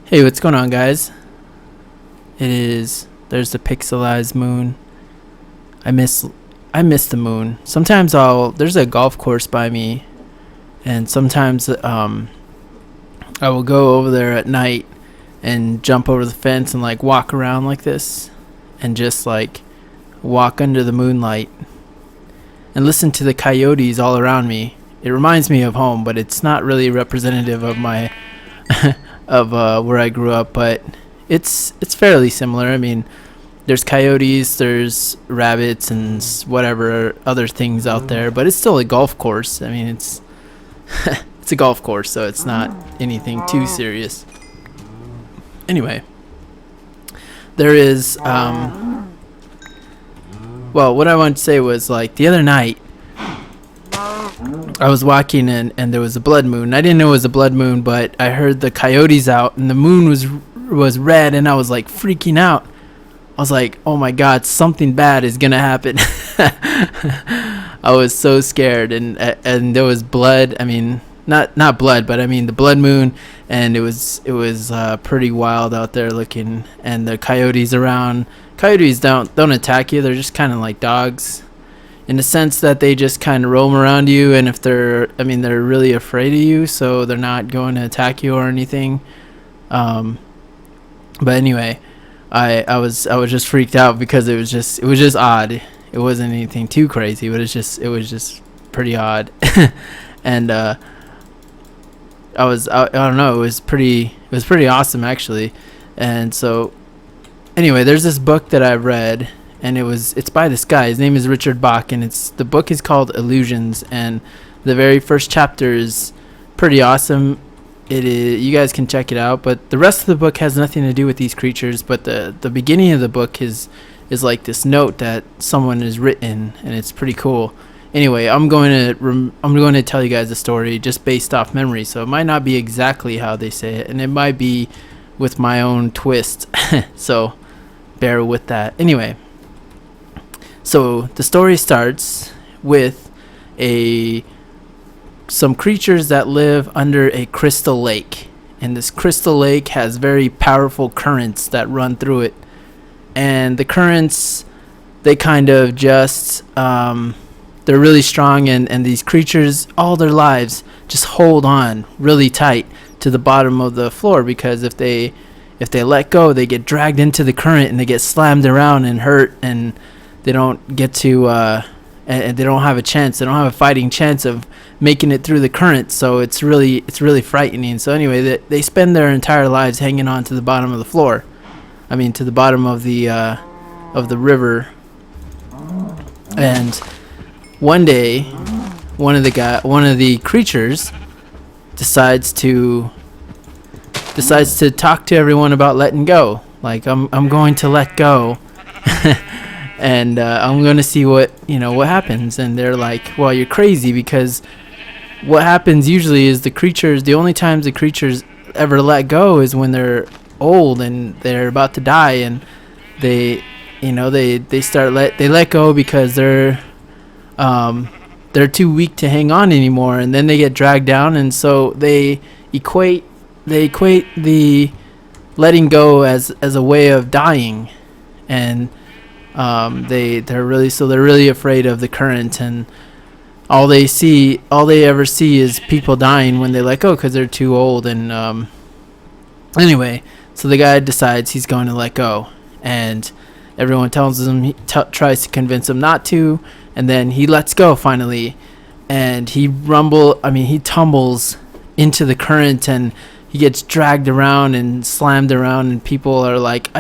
Hey, what's going on, guys? There's the pixelized moon. I miss the moon. Sometimes there's a golf course by me, and sometimes I will go over there at night and jump over the fence and like walk around like this and just like walk under the moonlight and listen to the coyotes all around me. It reminds me of home, but it's not really representative of my of where I grew up, but it's fairly similar. I mean, there's coyotes, there's rabbits, and whatever other things out there, but it's still a golf course. I mean, it's it's a golf course, so it's not anything too serious. Anyway, there is well, what I wanted to say was, like, the other night I was walking and there was a blood moon. I didn't know it was a blood moon, but I heard the coyotes out and the moon was red, and I was like freaking out. I was like, oh my god, something bad is gonna happen. I was so scared, and there was blood. I mean, not blood, but I mean the blood moon, and it was pretty wild out there looking. And the coyotes around. Coyotes don't attack you. They're just kind of like dogs, in the sense that they just kind of roam around you, and if they're really afraid of you, so they're not going to attack you or anything. But anyway, I was just freaked out because it was just odd. It wasn't anything too crazy, but it was just pretty odd. And I don't know, it was pretty awesome actually. And so anyway, there's this book that I read, and it's by this guy. His name is Richard Bach, and the book is called Illusions, and the very first chapter is pretty awesome. You guys can check it out, but the rest of the book has nothing to do with these creatures, but the beginning of the book is like this note that someone has written, and it's pretty cool. Anyway, I'm going to tell you guys the story just based off memory, so it might not be exactly how they say it, and it might be with my own twist. So bear with that. Anyway, so the story starts with some creatures that live under a crystal lake, and this crystal lake has very powerful currents that run through it, and the currents, they kind of just they're really strong, and these creatures all their lives just hold on really tight to the bottom of the floor, because if they let go, they get dragged into the current and they get slammed around and hurt, and they don't get to and they don't have a chance. They don't have a fighting chance of making it through the current. So it's really frightening. So anyway, they spend their entire lives hanging on to the bottom of the floor. I mean, to the bottom of the river. And one day, one of the creatures decides to talk to everyone about letting go. Like, I'm going to let go. And I'm going to see what happens. And they're like, well, you're crazy, because what happens usually is the only times the creatures ever let go is when they're old and they're about to die, and they let go because they're too weak to hang on anymore, and then they get dragged down, and so they equate the letting go as a way of dying. And they're really afraid of the current, and all they ever see is people dying when they let go, because they're too old. And anyway, so the guy decides he's going to let go, and everyone tells him, tries to convince him not to, and then he lets go finally, and he tumbles into the current, and he gets dragged around and slammed around, and people are like,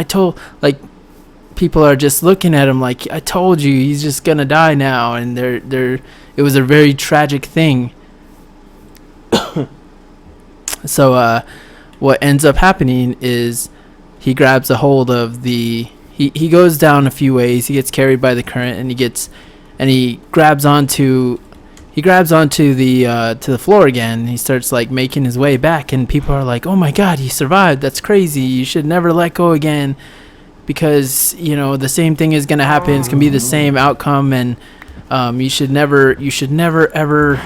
people are just looking at him like, I told you, he's just gonna die now. And it was a very tragic thing. So what ends up happening is he grabs a hold of he goes down a few ways, he gets carried by the current, and he grabs onto the to the floor again, and he starts like making his way back, and people are like, oh my god, he survived, that's crazy, you should never let go again, because the same thing is going to happen. It's going to be the same outcome, and you should never ever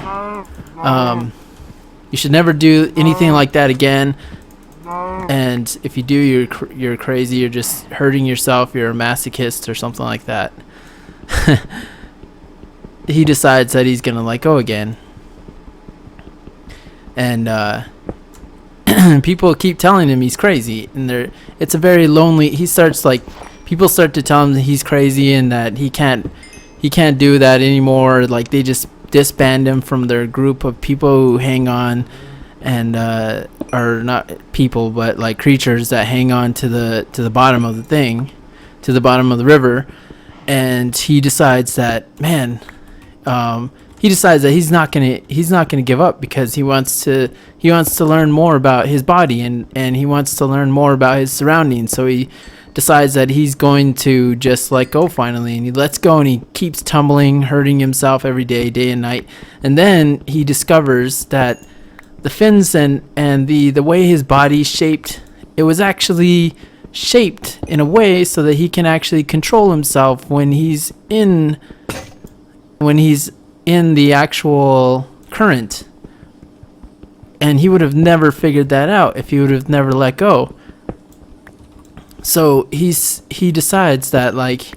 do anything like that again. and if you do, you're crazy. You're just hurting yourself. You're a masochist or something like that. He decides that he's gonna let go again, and people keep telling him he's crazy, and it's a very lonely. He starts like people start to tell him that he's crazy and that he can't do that anymore. Like they just disband him from their group of people who hang on, and are not people but like creatures that hang on to the bottom of the thing, to the bottom of the river. And he decides that he's not gonna give up, because he wants to learn more about his body, and he wants to learn more about his surroundings. So he decides that he's going to just let go finally, and he lets go, and he keeps tumbling, hurting himself every day and night. And then he discovers that the fins and the way his body's shaped, it was actually shaped in a way so that he can actually control himself when he's in the actual current. And he would have never figured that out if he would have never let go. So he decides that, like,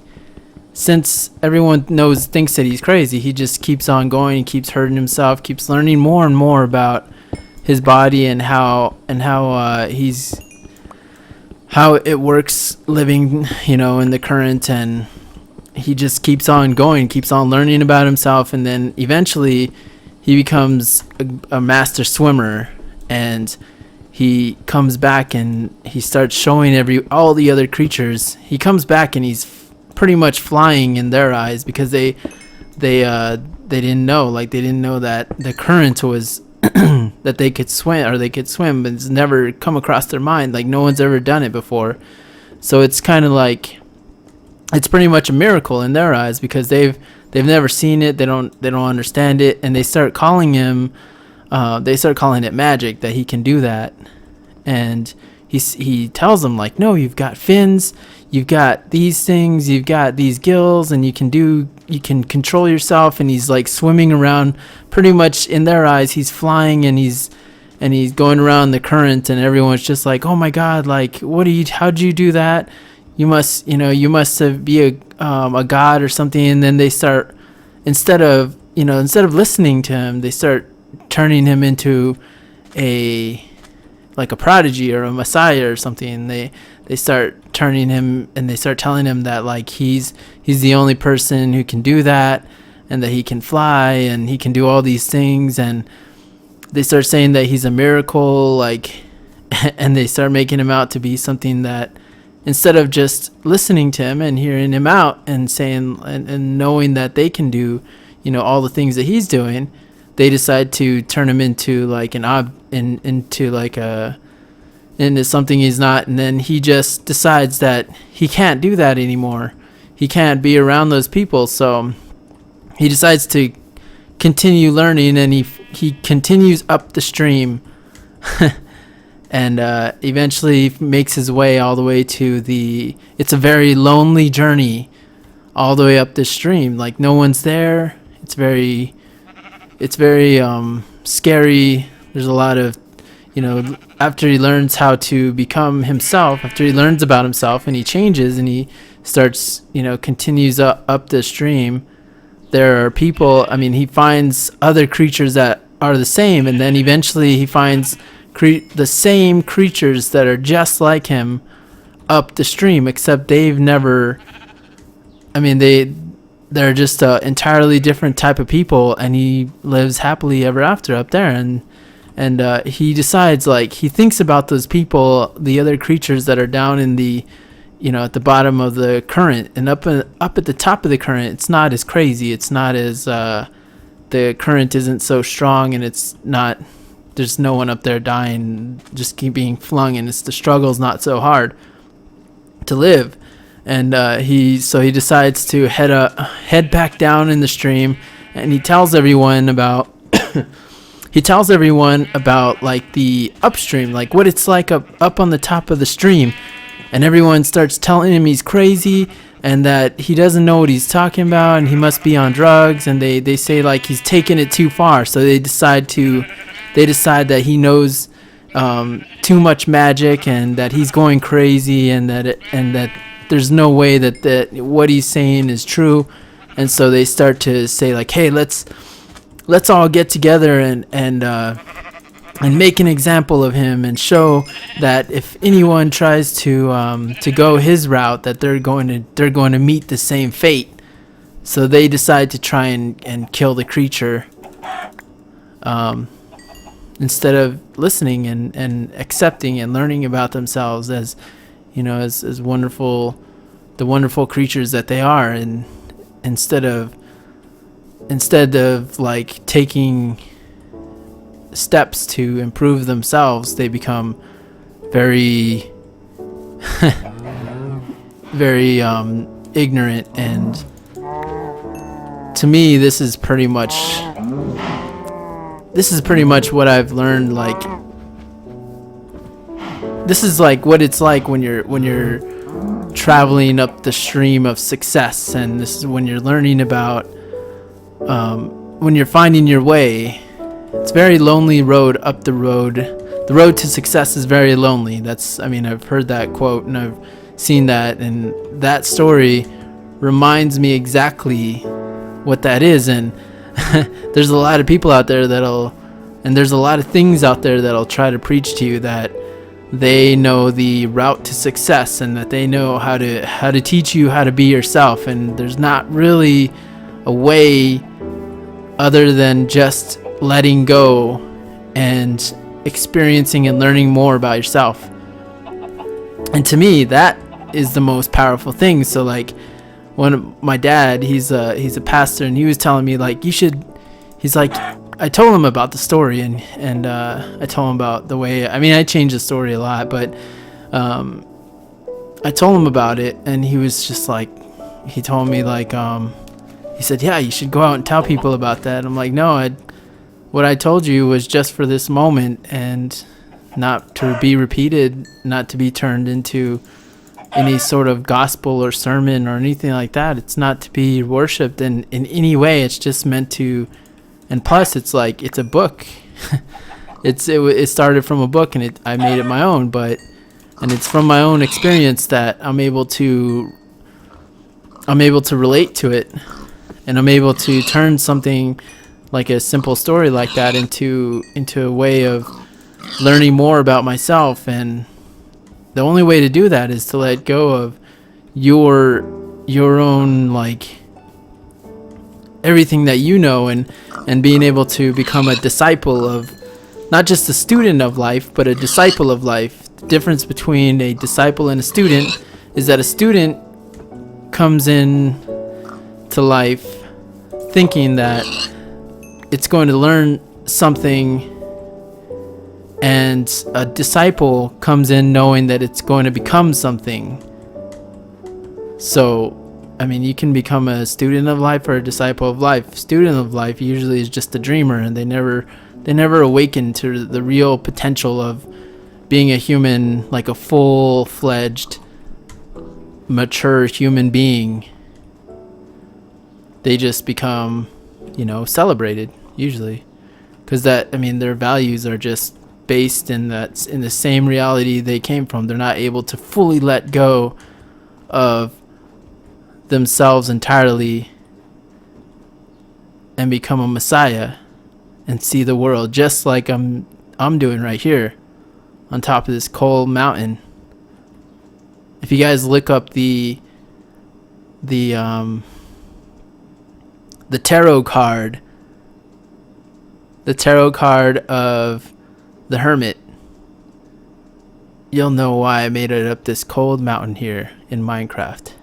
since everyone thinks that he's crazy, he just keeps on going, he keeps hurting himself, keeps learning more and more about his body and how it works living, in the current. And he just keeps on going, keeps on learning about himself, and then eventually he becomes a master swimmer. And he comes back and he starts showing all the other creatures. He comes back and he's pretty much flying in their eyes, because they didn't know, that the current was that they could swim, but it's never come across their mind. Like, no one's ever done it before. So it's kind of like, it's pretty much a miracle in their eyes, because they've never seen it. They don't understand it, and they start calling him. They start calling it magic, that he can do that. And he tells them, like, no, you've got fins, you've got these things, you've got these gills, and you can control yourself. And he's like swimming around, pretty much in their eyes he's flying, and he's going around the current, and everyone's just like, oh my god, like, how'd you do that? You must be a god or something. And then they start, instead of listening to him, they start turning him into a prodigy or a messiah or something. They start turning him, and they start telling him that, like, he's the only person who can do that, and that he can fly, and he can do all these things. And they start saying that he's a miracle, like, and they start making him out to be something that, instead of just listening to him and hearing him out and saying and knowing that they can do, all the things that he's doing, they decide to turn him into like into something he's not. And then he just decides that he can't do that anymore. He can't be around those people. So he decides to continue learning, and he continues up the stream. And eventually makes his way all the way to it's a very lonely journey all the way up this stream. Like, no one's there. It's very scary. There's a lot of, after he learns how to become himself, after he learns about himself and he changes and he starts, continues up the stream, there are people, he finds other creatures that are the same. And then eventually he finds the same creatures that are just like him up the stream, except they've never, they're just an entirely different type of people. And he lives happily ever after up there. And he decides, like, he thinks about those people, the other creatures that are down in the, at the bottom of the current, and up at the top of the current, it's not as crazy. It's not as the current isn't so strong, and it's not, there's no one up there dying, just keep being flung, and the struggle's not so hard to live. And he decides to head back down in the stream, and he tells everyone about like the upstream, like what it's like up on the top of the stream. And everyone starts telling him he's crazy, and that he doesn't know what he's talking about, and he must be on drugs. And they say, like, he's taking it too far. So they decide that he knows too much magic and that he's going crazy and that there's no way that what he's saying is true. And so they start to say like, hey, let's all get together and make an example of him and show that if anyone tries to go his route, that they're going to meet the same fate. So they decide to try and kill the creature, instead of listening and accepting and learning about themselves as, as wonderful, the wonderful creatures that they are. And instead of like taking steps to improve themselves, they become very very ignorant. And to me, this is pretty much what I've learned. Like, this is like what it's like when you're traveling up the stream of success, and this is when you're learning about when you're finding your way. It's a very lonely road up the road. The road to success is very lonely. I've heard that quote and I've seen that, and that story reminds me exactly what that is. And there's a lot of people out there and there's a lot of things out there that'll try to preach to you that they know the route to success and that they know how to teach you how to be yourself. And there's not really a way other than just letting go and experiencing and learning more about yourself. And to me, that is the most powerful thing. So like, when my dad, he's a pastor, and he was telling me like, he's like, I told him about the story, and I told him about the way, I changed the story a lot, but I told him about it, and he was just like, he told me like, he said, yeah, you should go out and tell people about that. I'm like, no, what I told you was just for this moment, and not to be repeated, not to be turned into any sort of gospel or sermon or anything like that. It's not to be worshipped in any way. It's just meant to, and plus it's like, it's a book. it started from a book, and I made it my own, and it's from my own experience that I'm able to relate to it, and I'm able to turn something like a simple story like that into a way of learning more about myself. And the only way to do that is to let go of your own, like, everything that you know, and being able to become a disciple of, not just a student of life, but a disciple of life. The difference between a disciple and a student is that a student comes in to life thinking that it's going to learn something, and a disciple comes in knowing that it's going to become something. So, you can become a student of life or a disciple of life. Student of life usually is just a dreamer, and they never awaken to the real potential of being a human, like a full-fledged, mature human being. They just become, celebrated usually, because their values are just based in the same reality they came from. They're not able to fully let go of themselves entirely and become a messiah and see the world just like I'm doing right here on top of this cold mountain. If you guys look up the tarot card of the Hermit, you'll know why I made it up this cold mountain here in Minecraft.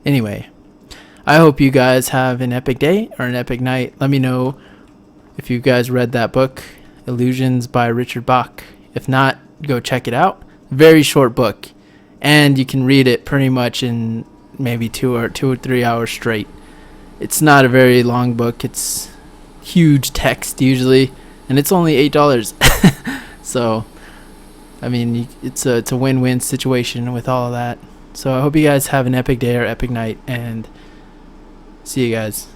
Anyway, I hope you guys have an epic day or an epic night. Let me know if you guys read that book, Illusions by Richard Bach. If not, go check it out. Very short book, and you can read it pretty much in maybe 2 or 3 hours straight. It's not a very long book. It's huge text usually, and it's only $8. So, it's a win-win situation with all of that. So I hope you guys have an epic day or epic night, and see you guys.